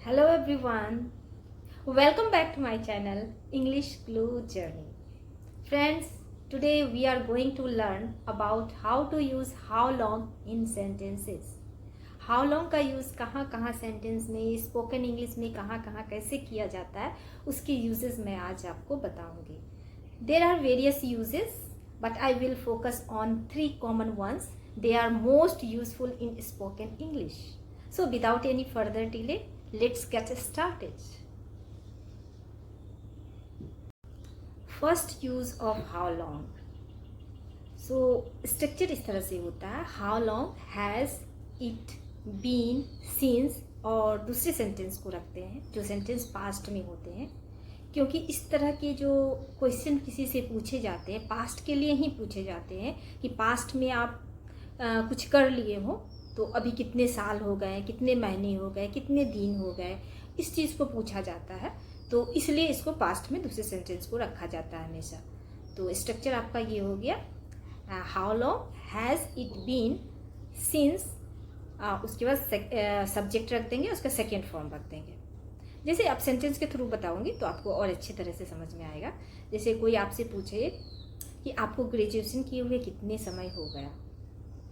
Hello everyone, welcome back to my channel English Clue Journey. Friends, today we are going to learn about how to use how long in sentences. How long का use कहाँ कहाँ sentence में, spoken English में कहाँ कहाँ कैसे किया जाता है, उसके यूजेस मैं आज आपको बताऊंगी. There are various uses, but I will focus on 3 common ones. They are most useful in spoken English. So without any further delay, let's get started. First use of how long. So structure इस तरह से होता है, how long has it been since, और दूसरे sentence को रखते हैं जो सेंटेंस पास्ट में होते हैं, क्योंकि इस तरह के जो क्वेश्चन किसी से पूछे जाते हैं पास्ट के लिए ही पूछे जाते हैं कि पास्ट में आप कुछ कर लिए हो तो अभी कितने साल हो गए, कितने महीने हो गए, कितने दिन हो गए, इस चीज़ को पूछा जाता है. तो इसलिए इसको पास्ट में दूसरे सेंटेंस को रखा जाता है हमेशा. तो स्ट्रक्चर आपका ये हो गया, how long has it been since, उसके बाद सब्जेक्ट रख देंगे, उसका सेकेंड फॉर्म रख देंगे. जैसे आप सेंटेंस के थ्रू बताऊंगी तो आपको और अच्छी तरह से समझ में आएगा. जैसे कोई आपसे पूछे कि आपको ग्रेजुएशन किए हुए कितने समय हो गया,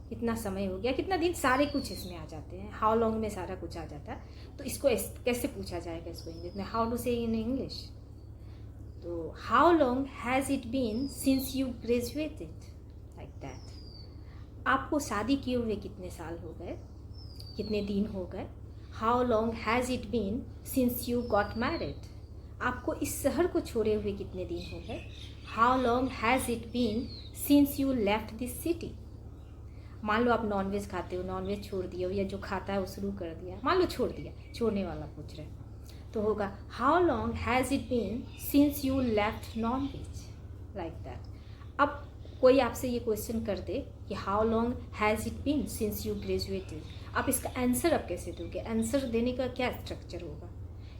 कितना समय हो गया, कितना दिन, सारे कुछ इसमें आ जाते हैं. हाउ लॉन्ग में सारा कुछ आ जाता है. तो इसको कैसे पूछा जाएगा इसको इंग्लिश में, how to say in English. तो how long has it been since you graduated, like that. आपको शादी किए हुए कितने साल हो गए, कितने दिन हो गए. How long has it been since you got married. आपको इस शहर को छोड़े हुए कितने दिन हो गए. How long has it been since you left this city. मान लो आप नॉनवेज खाते हो, नॉनवेज छोड़ दिया हो, या जो खाता है वो शुरू कर दिया, मान लो छोड़ दिया, छोड़ने वाला पूछ रहे हैं, तो होगा how long has it been since you left non veg, like that. अब कोई आपसे ये क्वेश्चन कर दे कि how long has it been since you graduated, आप इसका आंसर अब कैसे दोगे. आंसर देने का क्या स्ट्रक्चर होगा.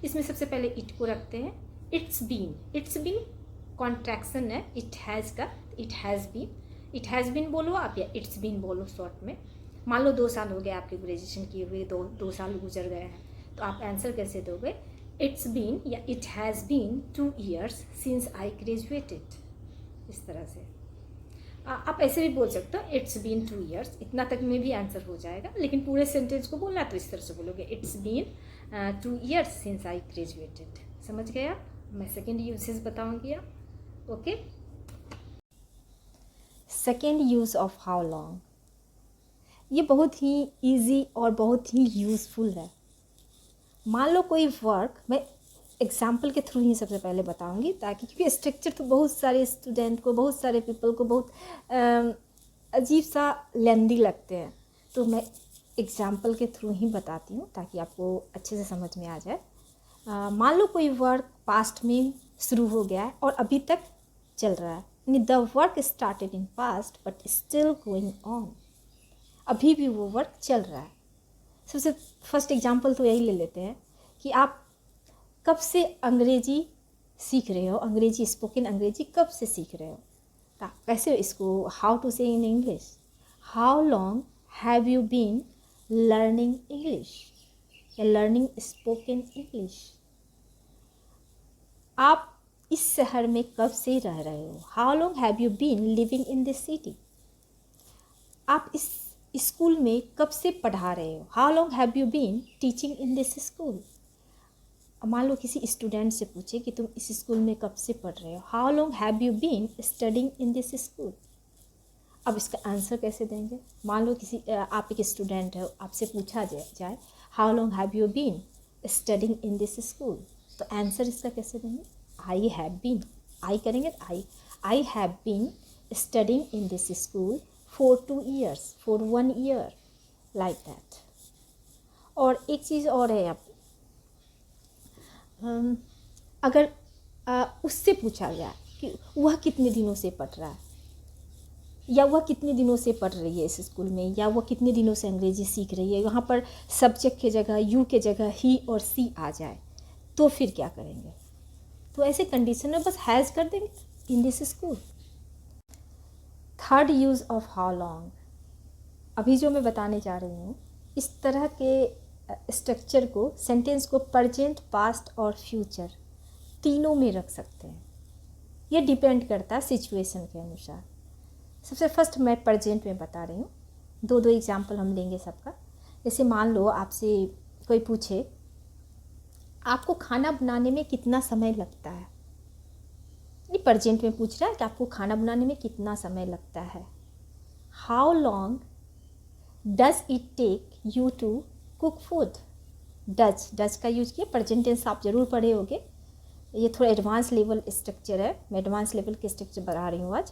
इसमें सबसे पहले इट को रखते हैं. इट्स बीन कॉन्ट्रैक्शन है इट हैज़ का, इट हैज़ बीन बोलो आप, या इट्स बीन बोलो शॉर्ट में. मान लो 2 साल हो गए आपके ग्रेजुएशन किए हुए, दो साल गुजर गए हैं, तो आप आंसर कैसे दोगे. इट्स बीन या it has been 2 years since I graduated. इस तरह से आप ऐसे भी बोल सकते हो, इट्स बीन 2 years, इतना तक में भी आंसर हो जाएगा. लेकिन पूरे सेंटेंस को बोलना तो इस तरह से बोलोगे, it's been 2 years since I graduated. समझ गए आप. मैं सेकेंड यूजेस बताऊंगी आप. Okay. Second use of how long, ये बहुत ही ईजी और बहुत ही यूज़फुल है. मान लो कोई वर्क, मैं एग्जाम्पल के थ्रू ही सबसे पहले बताऊंगी, ताकि क्योंकि स्ट्रक्चर तो बहुत सारे स्टूडेंट को, बहुत सारे पीपल को बहुत अजीब सा लेंदी लगते हैं, तो मैं एग्जाम्पल के थ्रू ही बताती हूँ ताकि आपको अच्छे से समझ में आ जाए. मान लो कोई वर्क पास्ट में शुरू हो गया है और अभी तक चल रहा है. The work started in past but still going on, अभी भी वो वर्क चल रहा है. सबसे फर्स्ट एग्जांपल तो यही ले लेते हैं कि आप कब से अंग्रेजी सीख रहे हो, अंग्रेजी स्पोकन अंग्रेजी कब से सीख रहे हो. कैसे इसको how to say in English, how long have you been learning English या लर्निंग स्पोकन इंग्लिश. आप इस शहर में कब से रह रहे हो, how long have you been living in this city. आप इस स्कूल में कब से पढ़ा रहे हो, how long have you been teaching in this school. मान लो किसी स्टूडेंट से पूछे कि तुम इस स्कूल में कब से पढ़ रहे हो, how long have you been studying in this school. अब इसका आंसर कैसे देंगे. मान लो किसी आप एक स्टूडेंट हो, आपसे पूछा जाए how long have you been studying in this school, तो आंसर इसका कैसे देंगे. आई हैव बीन, आई करेंगे I have been studying in this school for 2 years, for 1 year, like that. और एक चीज़ और है, आप अगर उससे पूछा जाए कि वह कितने दिनों से पढ़ रहा है, या वह कितने दिनों से पढ़ रही है इस स्कूल में, या वह कितने दिनों से अंग्रेजी सीख रही है, यहाँ पर सब्जेक्ट की जगह यू के जगह ही और सी आ जाए, तो फिर क्या करेंगे. तो ऐसे कंडीशन में बस हैज़ कर देंगे, इन this school. Third use of how long, अभी जो मैं बताने जा रही हूँ, इस तरह के स्ट्रक्चर को, सेंटेंस को प्रेजेंट, पास्ट और फ्यूचर तीनों में रख सकते हैं। ये डिपेंड करता है सिचुएशन के अनुसार। सबसे फर्स्ट मैं प्रेजेंट में बता रही हूँ, दो एग्जाम्पल हम लेंगे सबका। जैसे मान लो आपसे कोई पूछे आपको खाना बनाने में कितना समय लगता है, ये प्रेजेंट में पूछ रहा है कि आपको खाना बनाने में कितना समय लगता है। How long does it take you to cook food. Does का यूज किया, प्रेजेंट टेंस आप जरूर पढ़े होंगे। ये थोड़ा एडवांस लेवल स्ट्रक्चर है, मैं एडवांस लेवल के स्ट्रक्चर बता रही हूँ आज।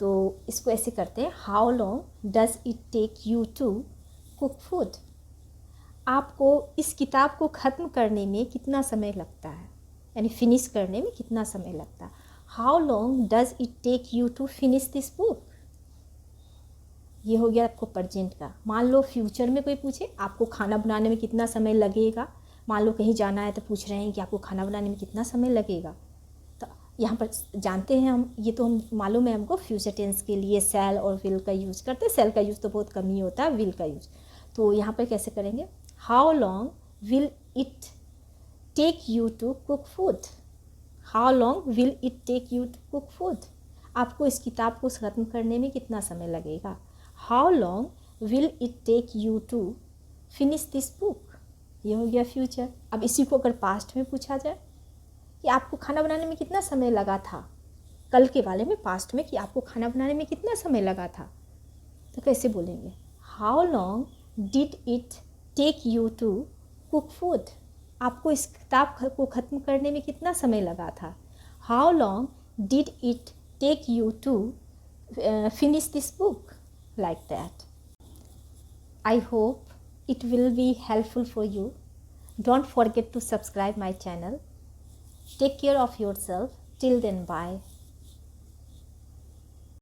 तो इसको ऐसे करते हैं, how long does it take you to cook food. आपको इस किताब को ख़त्म करने में कितना समय लगता है, यानी फिनिश करने में कितना समय लगता है। How long does it take you to finish this book. ये हो गया आपको प्रेजेंट का। मान लो फ्यूचर में कोई पूछे आपको खाना बनाने में कितना समय लगेगा, मान लो कहीं जाना है तो पूछ रहे हैं कि आपको खाना बनाने में कितना समय लगेगा, तो यहाँ पर जानते हैं हम, ये तो हम मालूम है हमको, फ्यूचर टेंस के लिए शैल और विल का यूज़ करते हैं। शैल का यूज़ तो बहुत कम ही होता है, विल का यूज़। तो यहाँ पर कैसे करेंगे, how long will it take you to cook food. How long will it take you to cook food. आपको इस किताब को ख़त्म करने में कितना समय लगेगा। How long will it take you to finish this book. ये हो गया फ्यूचर। अब इसी को अगर पास्ट में पूछा जाए कि आपको खाना बनाने में कितना समय लगा था, कल के वाले में पास्ट में कि आपको खाना बनाने में कितना समय लगा था, तो कैसे बोलेंगे, how long did it take you to cook food. आपको इस किताब को ख़त्म करने में कितना समय लगा था। How long did it take you to finish this book, like that. I hope it will be helpful for you. Don't forget to subscribe my channel. Take care of yourself. Till then, bye.